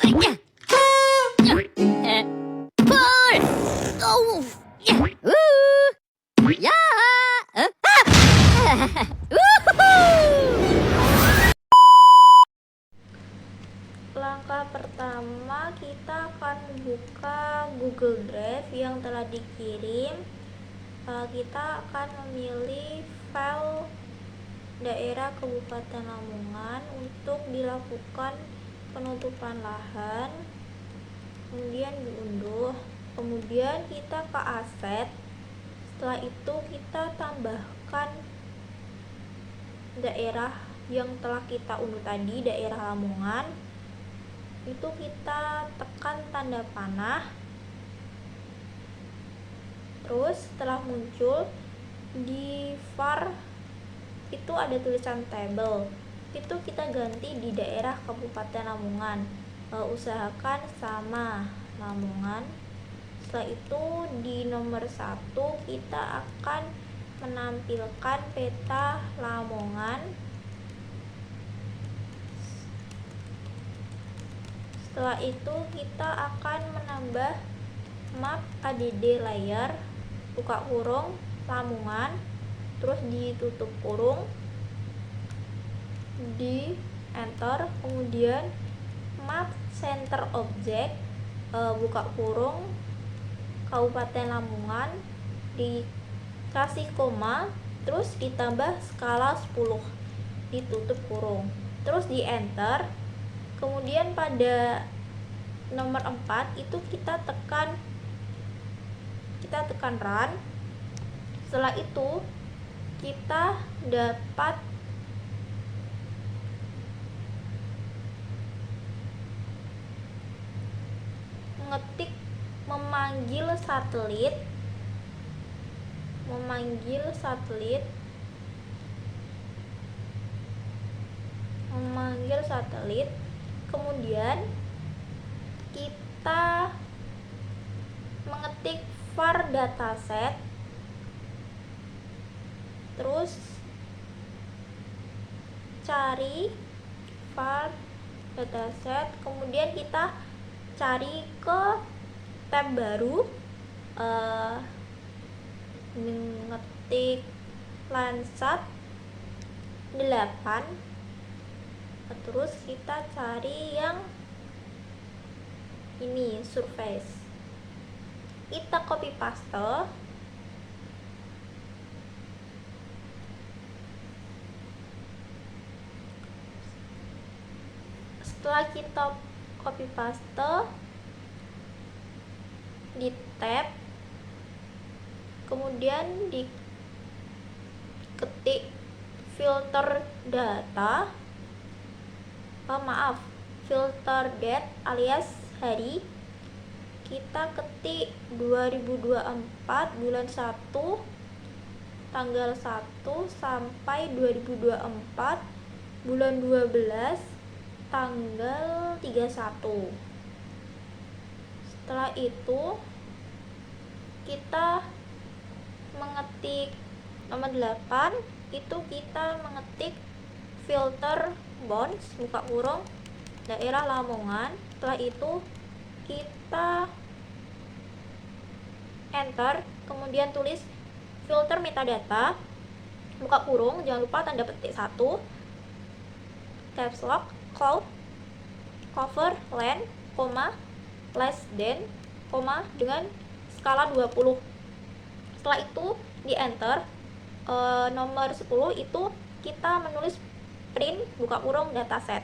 Pull! Oh! Ya! Langkah pertama, kita akan buka Google Drive yang telah dikirim. Kita akan memilih file daerah Kabupaten Lamongan untuk dilakukan penutupan lahan, kemudian diunduh, kemudian kita ke aset. Setelah itu kita tambahkan daerah yang telah kita unduh tadi, daerah Lamongan. Itu kita tekan tanda panah, terus setelah muncul di var itu ada tulisan table, itu kita ganti di daerah Kabupaten Lamongan, usahakan sama Lamongan. Setelah itu di nomor 1 kita akan menampilkan peta Lamongan. Setelah itu kita akan menambah map add layer, buka kurung Lamongan, terus ditutup kurung, di enter, kemudian map center object, buka kurung Kabupaten Lamongan, dikasih koma, terus ditambah skala 10, ditutup kurung, terus di enter. Kemudian pada nomor 4 itu kita tekan run. Setelah itu kita dapat mengetik memanggil satelit, kemudian kita mengetik var dataset, terus cari var dataset, kemudian kita cari ke tab baru, mengetik Landsat 8, terus kita cari yang ini, surface. Kita copy paste, setelah kita copy paste di tab, kemudian diketik filter data, filter date alias hari, kita ketik 2024 bulan 1 tanggal 1 sampai 2024 bulan 12 tanggal 31. Setelah itu kita mengetik nomor 8, itu kita mengetik filter bounds, buka kurung daerah Lamongan. Setelah itu kita enter, kemudian tulis filter metadata, buka kurung, jangan lupa tanda petik 1, caps lock, cloud, cover, land, koma, less than, koma, dengan skala 20. Setelah itu di enter, nomor 10 itu kita menulis print, buka kurung, dataset.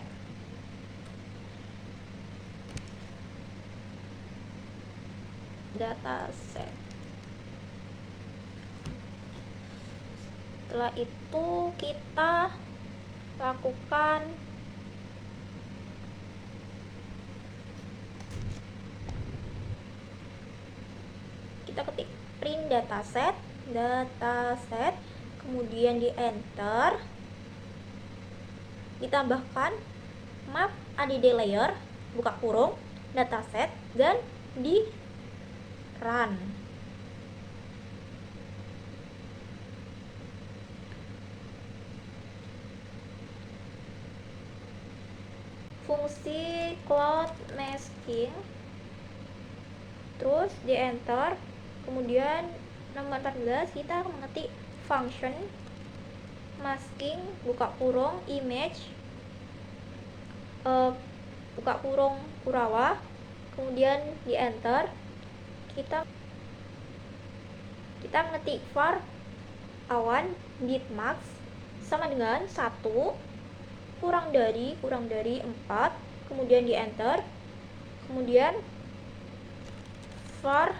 Setelah itu kita lakukan ketik print dataset, kemudian di enter, ditambahkan map add layer, buka kurung, dataset, dan di run. fungsi cloud masking, terus di enter. Kemudian nomor 14 kita mengetik function masking buka kurung image buka kurung Kurawa, kemudian di enter. Kita mengetik var awan bitmax sama dengan 1 kurang dari 4, kemudian di enter. Kemudian var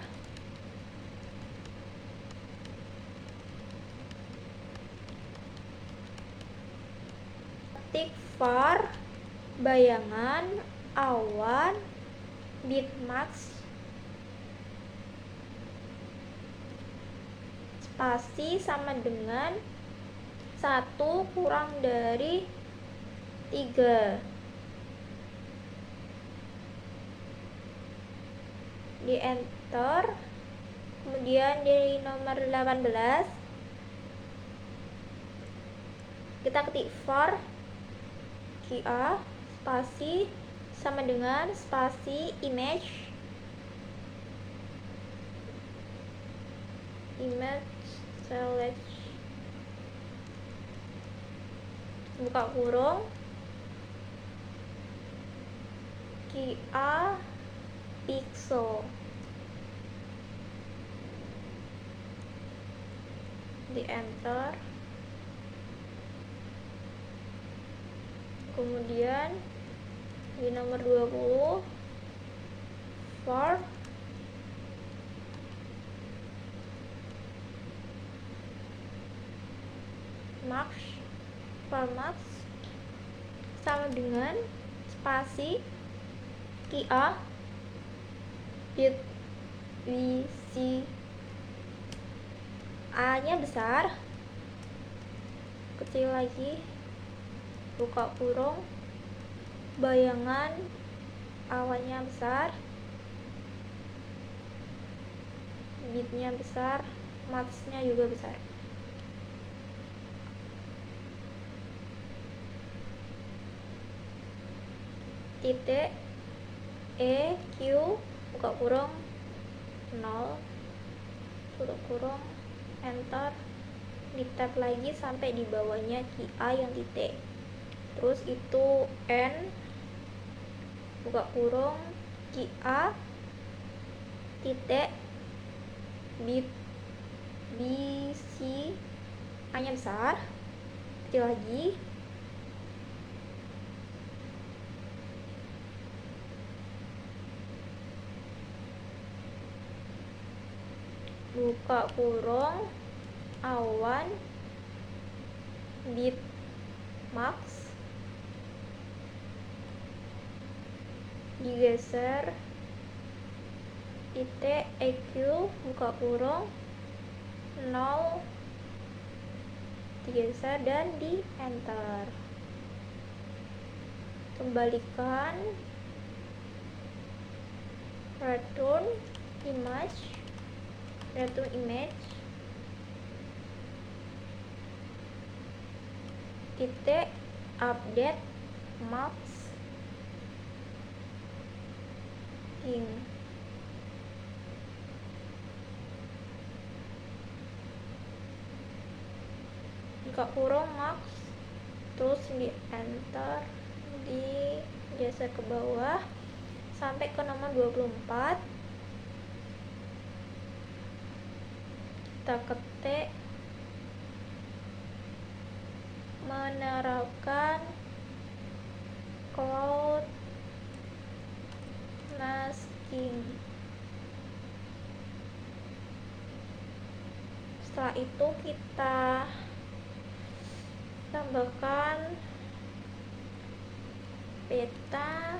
ketik var bayangan awan bitmax spasi sama dengan 1 kurang dari 3. Di enter. Kemudian di nomor 18 kita ketik var QA spasi sama dengan spasi image select buka kurung QA pixel, di enter. Kemudian di nomor 20 var max sama dengan spasi QA bit WC, A nya besar, kecil lagi, buka kurung bayangan awannya besar, bitnya besar, max-nya juga besar. Titik EQ buka kurung 0 tutup kurung enter, di tab lagi sampai di bawahnya QA yang titik, terus itu N buka kurung QA titik bit BC, A nya besar, kecil lagi, buka kurung awan bitmax digeser titik EQ buka kurung 0 digeser dan di enter. Kembalikan return image titik update max in, buka kurung max, terus di enter, digeser ke bawah sampai ke nomor 24. Kita ketik menerapkan cloud masking. Setelah itu kita tambahkan peta,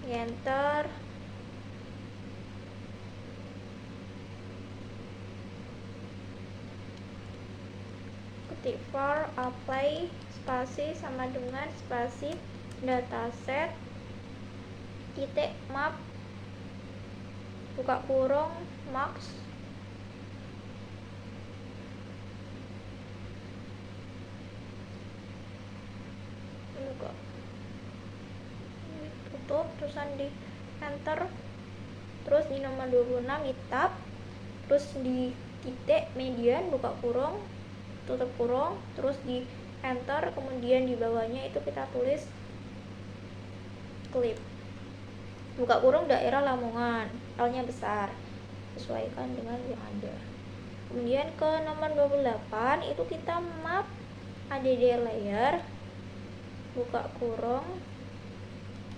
enter, ketik var apply spasi sama dengan spasi dataset titik map buka kurung max tutup, terusan di enter, terus di nomor 26 di tab, terus di titik median buka kurung, tutup kurung, terus di enter, kemudian di bawahnya itu kita tulis klip, buka kurung daerah Lamongan, L nya besar, sesuaikan dengan yang ada. Kemudian ke nomor 28 itu kita map add layer, buka kurung,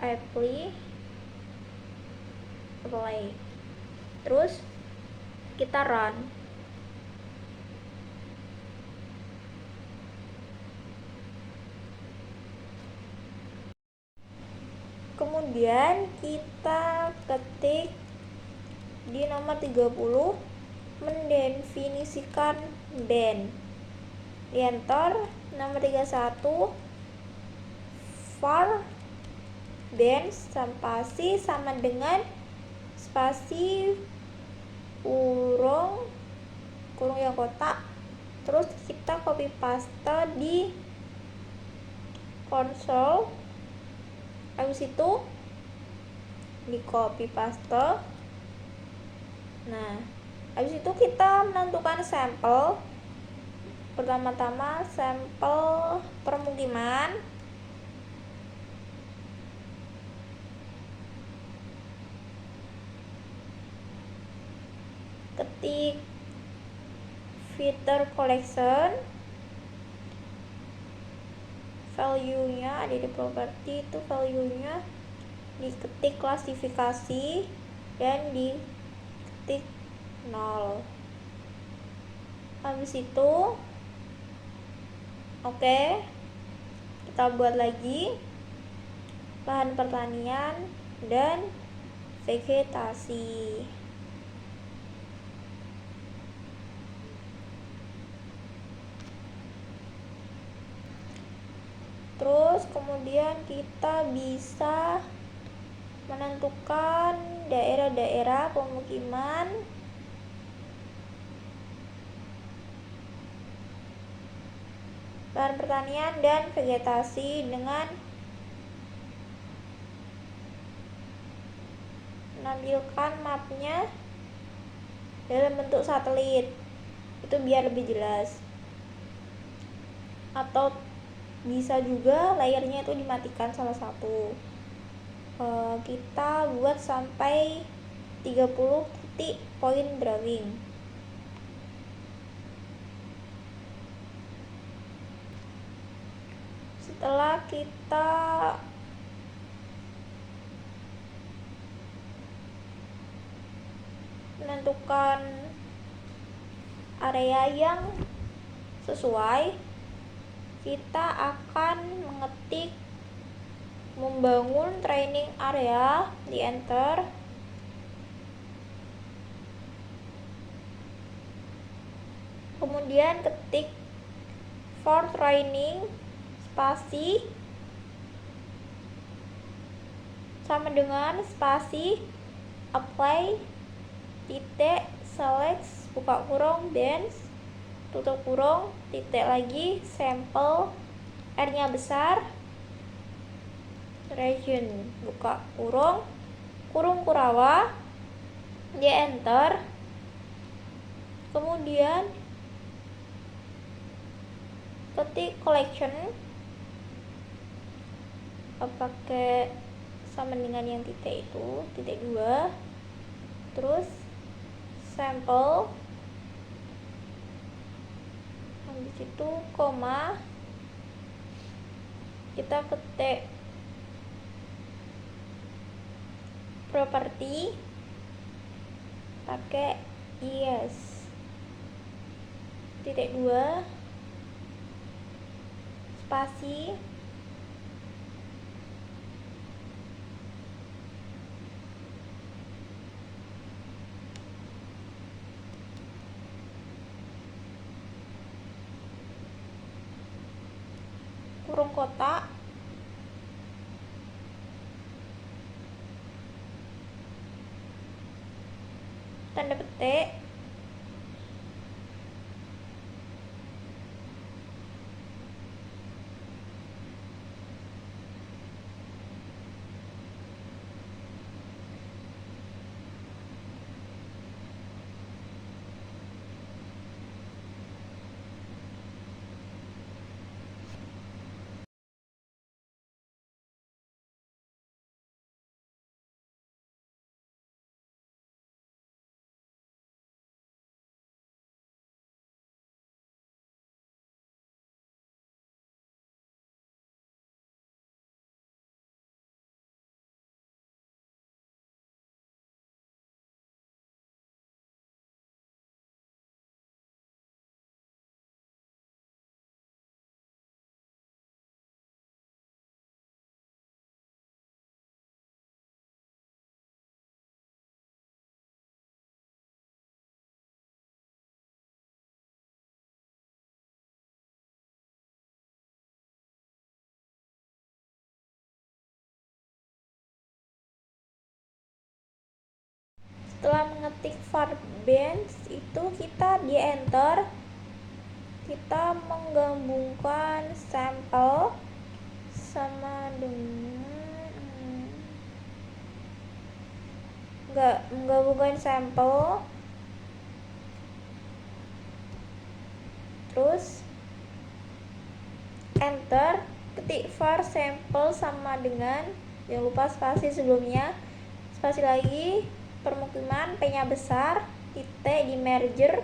apply, terus kita run. Kemudian kita ketik di nomor 30 mendefinisikan band, di enter. Nomor 31 var band spasi sama dengan spasi kurung yang kotak, terus kita copy paste di konsol. Habis itu di copy paste. Nah, habis itu kita menentukan sampel. Pertama-tama sampel permukiman, ketik filter collection, value nya ada di properti, itu value nya diketik klasifikasi dan diketik 0. Habis itu oke, kita buat lagi lahan pertanian dan vegetasi. Terus kemudian kita bisa menentukan daerah-daerah pemukiman, lahan pertanian dan vegetasi dengan menampilkan mapnya dalam bentuk satelit, itu biar lebih jelas. Atau bisa juga layernya itu dimatikan salah satu. Kita buat sampai 30 titik point drawing. Setelah kita menentukan area yang sesuai, kita akan mengetik membangun training area, di enter. Kemudian ketik for training spasi sama dengan spasi apply titik select buka kurung bands tutup kurung titik lagi sampel, R nya besar, region buka kurung Kurawa, di enter. Kemudian ketik collection, pakai sama dengan yang titik itu, titik 2, terus sampel, habis itu koma, kita ketik properti pakai yes, titik 2 spasi kurung kotak, tanda petik, setelah mengetik varbenz itu kita di enter, kita menggabungkan sampel sama dengan menggabungkan sampel, terus enter, ketik var sampel sama dengan, jangan lupa spasi sebelumnya, spasi lagi, permukiman, P-nya besar, titik di merge,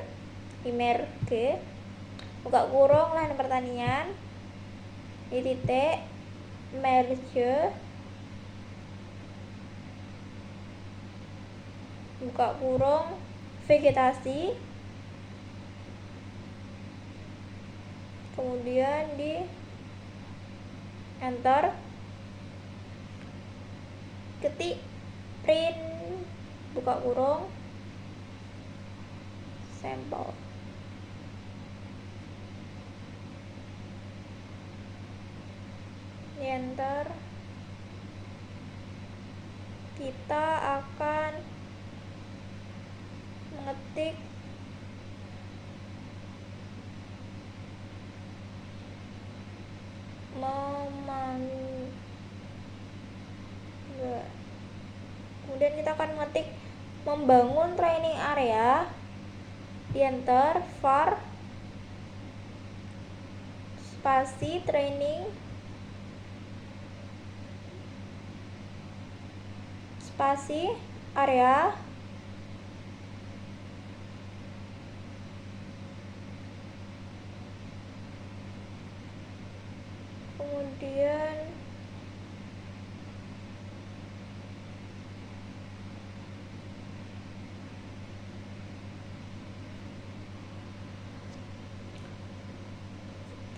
buka kurung lahan pertanian, di titik merge, buka kurung vegetasi, kemudian di enter, ketik print, buka kurung sampel, di enter, kita akan mengetik kemudian kita akan mengetik membangun training area, di enter, var spasi training spasi area, kemudian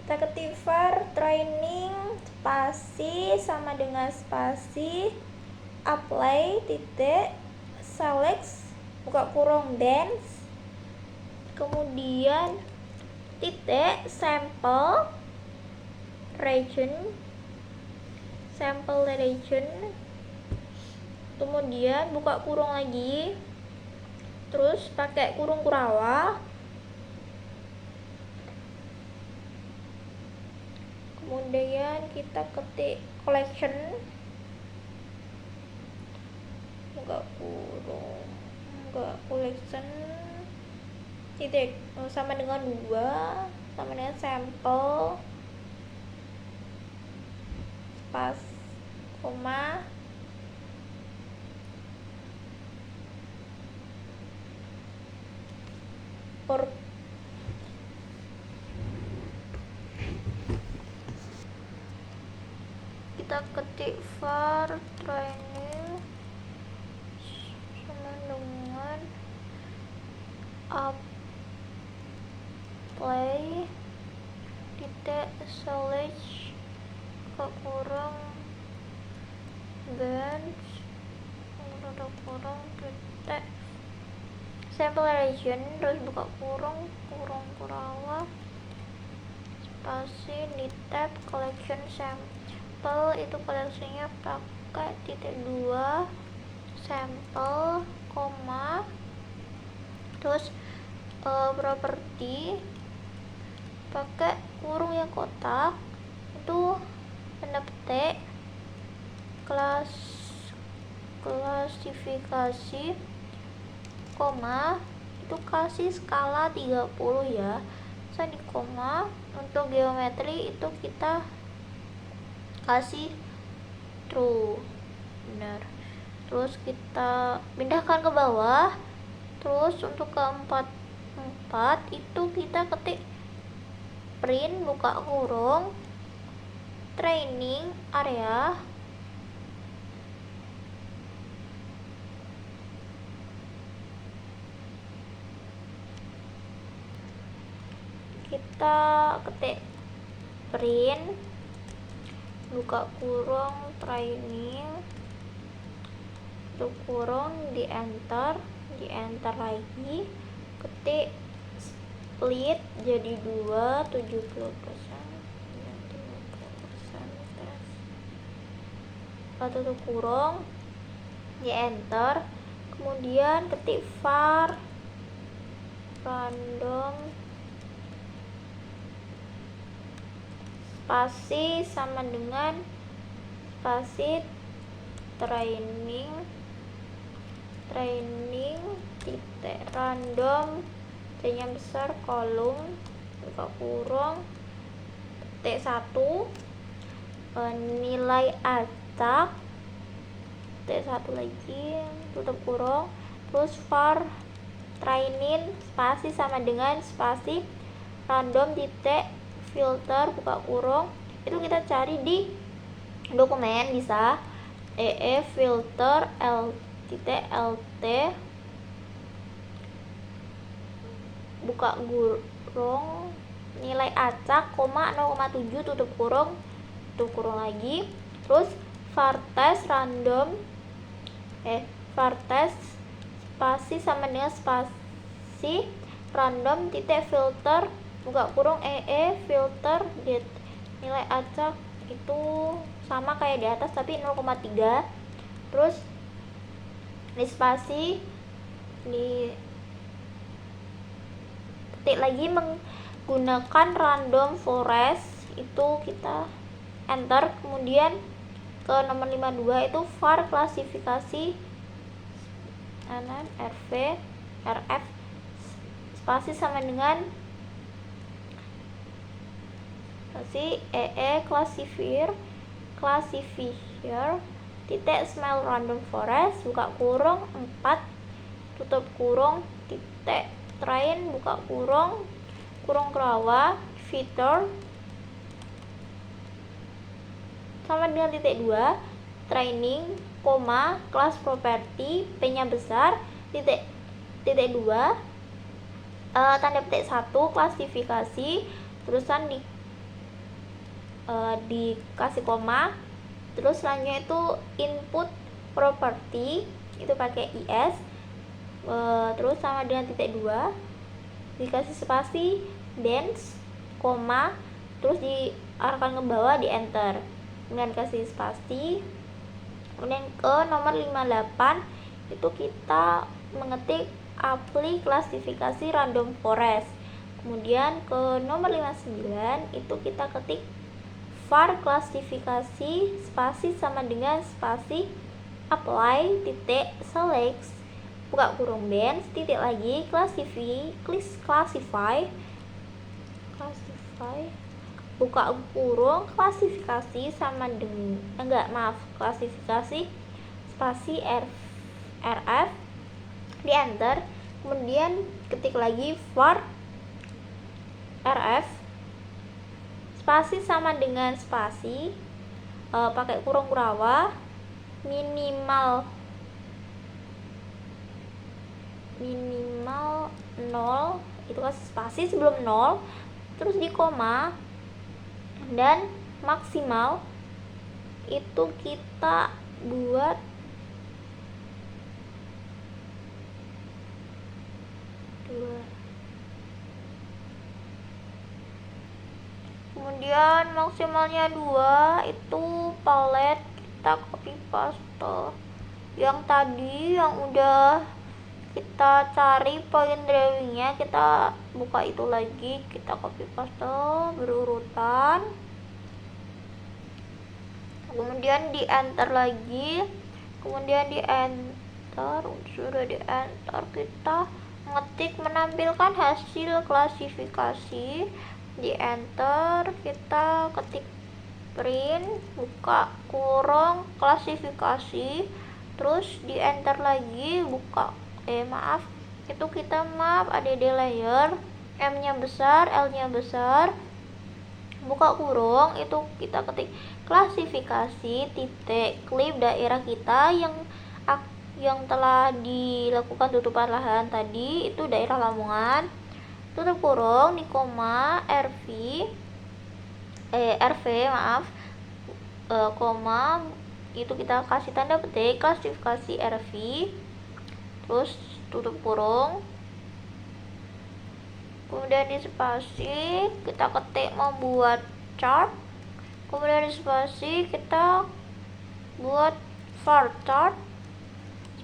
kita ketik var training spasi sama dengan spasi apply titik select, buka kurung dance, kemudian titik sample region, kemudian buka kurung lagi, terus pakai kurung kurawa, kemudian kita ketik collection, buka kurung, collection titik sama dengan 2 sama dengan sampel pas koma kita ketik var training sama dengan apply titik select, buka kurung bench, buka kurung titik sample region, terus buka kurung kurawa spasi di tab collection sampel, itu koleksinya pakai titik 2 sampel koma, terus properti pakai kurung yang kotak, itu tanda petik klasifikasi koma, itu kasih skala 30 ya, saya di koma. Untuk geometri itu kita kasih true, benar, terus kita pindahkan ke bawah, terus untuk keempat itu kita ketik print, buka kurung training area, kita ketik print, buka kurung training, tutup kurung, di enter lagi, ketik split jadi 2, 70% dan 30% tes, tutup kurung, di enter, kemudian ketik var random spasi sama dengan spasi training titik random T-nya besar kolom buka kurung T1 nilai acak T1 lagi tutup kurung, terus var training spasi sama dengan spasi random titik filter buka kurung. Itu kita cari di dokumen, bisa filter lt buka kurung nilai acak, 0,7 tutup kurung lagi, terus var test random var test spasi sama dengan spasi random titik filter buka kurung filter get nilai acak itu sama kayak di atas tapi 0,3, terus di spasi di ketik lagi menggunakan random forest, itu kita enter, kemudian ke nomor 52 itu var klasifikasi rf spasi sama dengan spasi classifier titik smell random forest buka kurung 4 tutup kurung titik train buka kurung kerawa feature sama dengan titik 2 training, class property P-nya besar titik 2 tanda petik 1 klasifikasi, terusan dikasih koma, terus selanjutnya itu input property itu pakai is, terus sama dengan titik 2 dikasih spasi dance koma, terus diarahkan ke bawah di enter, kemudian kasih spasi, kemudian ke nomor 58 itu kita mengetik apply klasifikasi random forest, kemudian ke nomor 59 itu kita ketik var klasifikasi spasi sama dengan spasi apply titik select buka kurung dance titik lagi classify buka kurung klasifikasi sama dengan klasifikasi spasi rf di enter, kemudian ketik lagi var rf spasi sama dengan spasi pakai kurung kurawa minimal 0 itu kasih spasi sebelum 0, terus di koma, dan maksimal itu kita buat kemudian maksimalnya 2 itu palet kita copy paste yang tadi yang udah kita cari point drawingnya, kita buka itu lagi, kita copy paste berurutan, kemudian di enter lagi, kemudian di enter, sudah di enter kita ngetik menampilkan hasil klasifikasi, di enter kita ketik print buka kurung klasifikasi, terus di enter lagi buka itu kita map add layer, M nya besar, L nya besar, buka kurung, itu kita ketik klasifikasi titik klip daerah kita yang telah dilakukan tutupan lahan tadi, itu daerah Lamongan, tutup kurung di koma RV koma, itu kita kasih tanda petik klasifikasi RV, terus tutup kurung, kemudian di spasi kita ketik membuat chart, kemudian di spasi kita buat var chart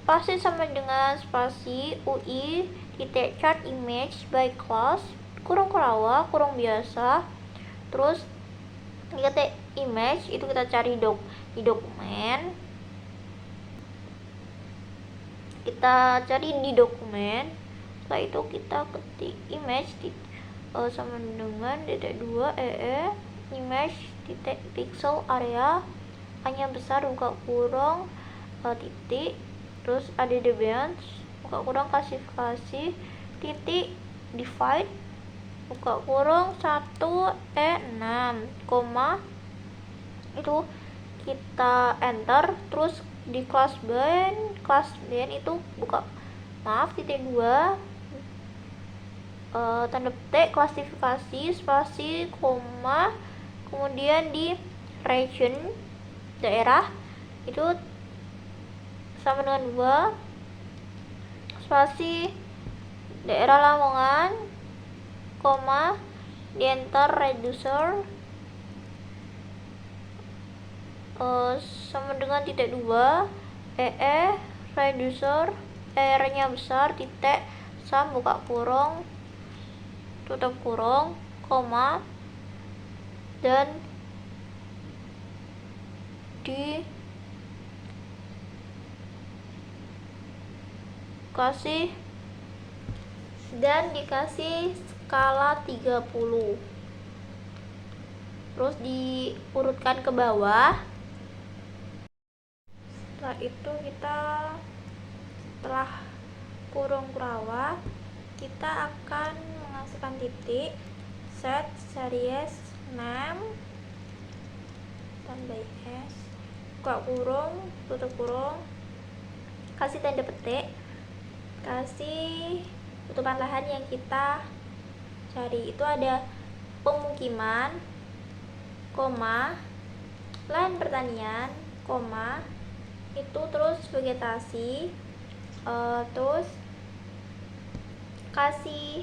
spasi sama dengan spasi UI titik chart image by class kurung kurawa kurung biasa, terus ketik image itu kita cari di dokumen, kita cari di dokumen. Setelah itu kita ketik image sama dengan titik 2 image titik pixel area hanya besar buka kurung titik, terus ada deviance buka kurung klasifikasi titik divide buka kurung 1 6 koma, itu kita enter. Terus di kelas band itu titik 2 tanda petik klasifikasi spasi koma, kemudian di region daerah itu sama dengan 2 spasi daerah Lamongan koma, di enter reducer sama dengan titik 2 reducer nya besar titik sum buka kurung tutup kurung koma, dan dikasih skala 30, terus diurutkan ke bawah. Setelah itu setelah kurung kurawa kita akan menghasilkan titik set series name tambah s buka kurung tutup kurung, kasih tanda petik, kasih tutupan lahan yang kita cari. Itu ada pemukiman koma, lahan pertanian koma, itu terus vegetasi, terus kasih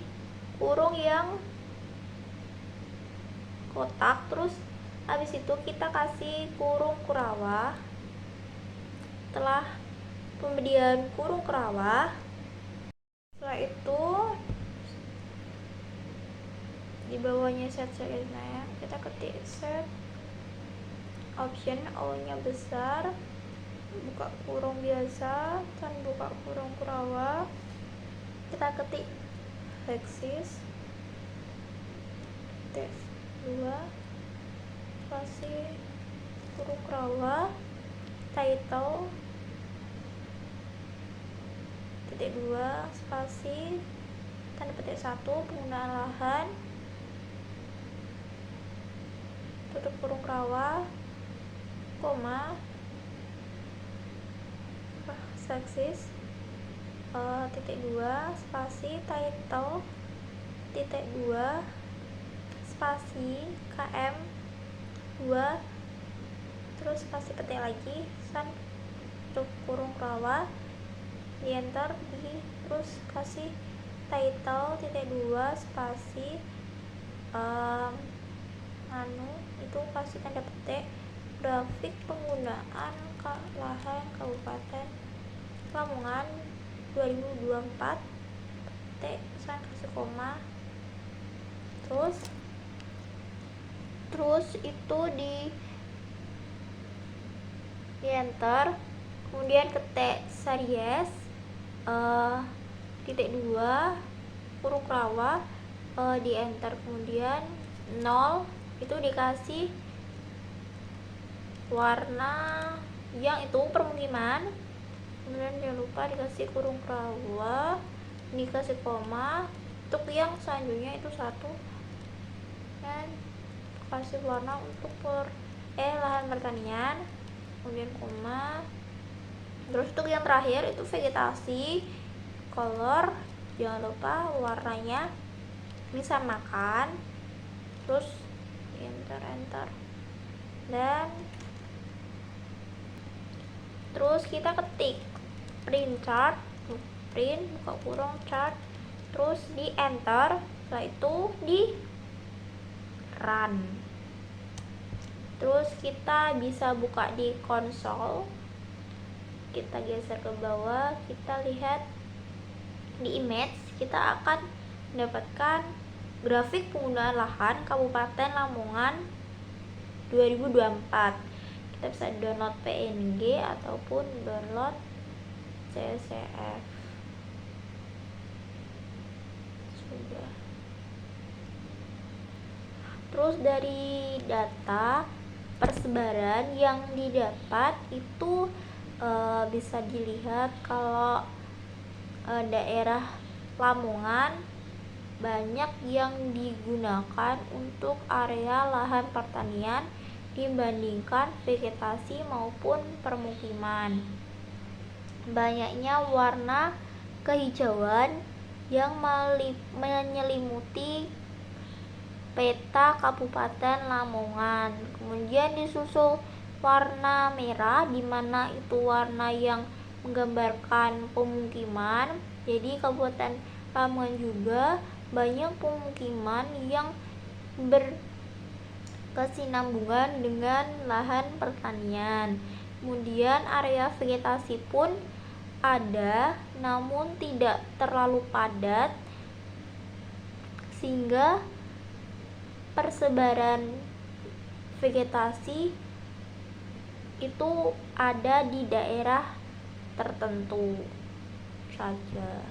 kurung yang kotak, terus habis itu kita kasih kurung kurawa. Setelah pembedian kurung kurawa, setelah itu di bawahnya set series name kita ketik set option O nya besar buka kurung biasa dan buka kurung kurawa, kita ketik Lexis titik 2 spasi kurung kurawa title titik 2 spasi tanda petik 1 penggunaan lahan tutup kurung kurawa koma seksis titik 2 spasi title titik 2 spasi km 2 terus spasi ketik lagi san tutup kurung kurawa di enter terus kasih title titik 2 spasi itu kasih tanda petik grafik penggunaan lahan Kabupaten Lamongan 2024 petik san kasih koma, terus itu di enter, kemudian ketik series titik 2 kurung kurawa di enter, kemudian 0 itu dikasih warna yang itu permukiman, kemudian jangan lupa dikasih kurung kurawa, dikasih koma. Untuk yang selanjutnya itu 1 dan kasih warna untuk lahan pertanian, kemudian koma. Terus untuk yang terakhir itu vegetasi color, jangan lupa warnanya disamakan, terus enter dan terus kita ketik print chart, print buka kurung chart, terus di enter. Setelah itu di run, terus kita bisa buka di konsol kita geser ke bawah, kita lihat di image, kita akan mendapatkan grafik penggunaan lahan Kabupaten Lamongan 2024. Kita bisa download PNG ataupun download CSV. Sudah. Terus dari data persebaran yang didapat itu bisa dilihat kalau daerah Lamongan banyak yang digunakan untuk area lahan pertanian dibandingkan vegetasi maupun permukiman. Banyaknya warna kehijauan yang menyelimuti peta Kabupaten Lamongan. Kemudian disusul warna merah, di mana itu warna yang menggambarkan pemukiman. Jadi Kabupaten Lamongan juga banyak pemukiman yang berkesinambungan dengan lahan pertanian. Kemudian area vegetasi pun ada, namun tidak terlalu padat, sehingga persebaran vegetasi itu ada di daerah tertentu saja.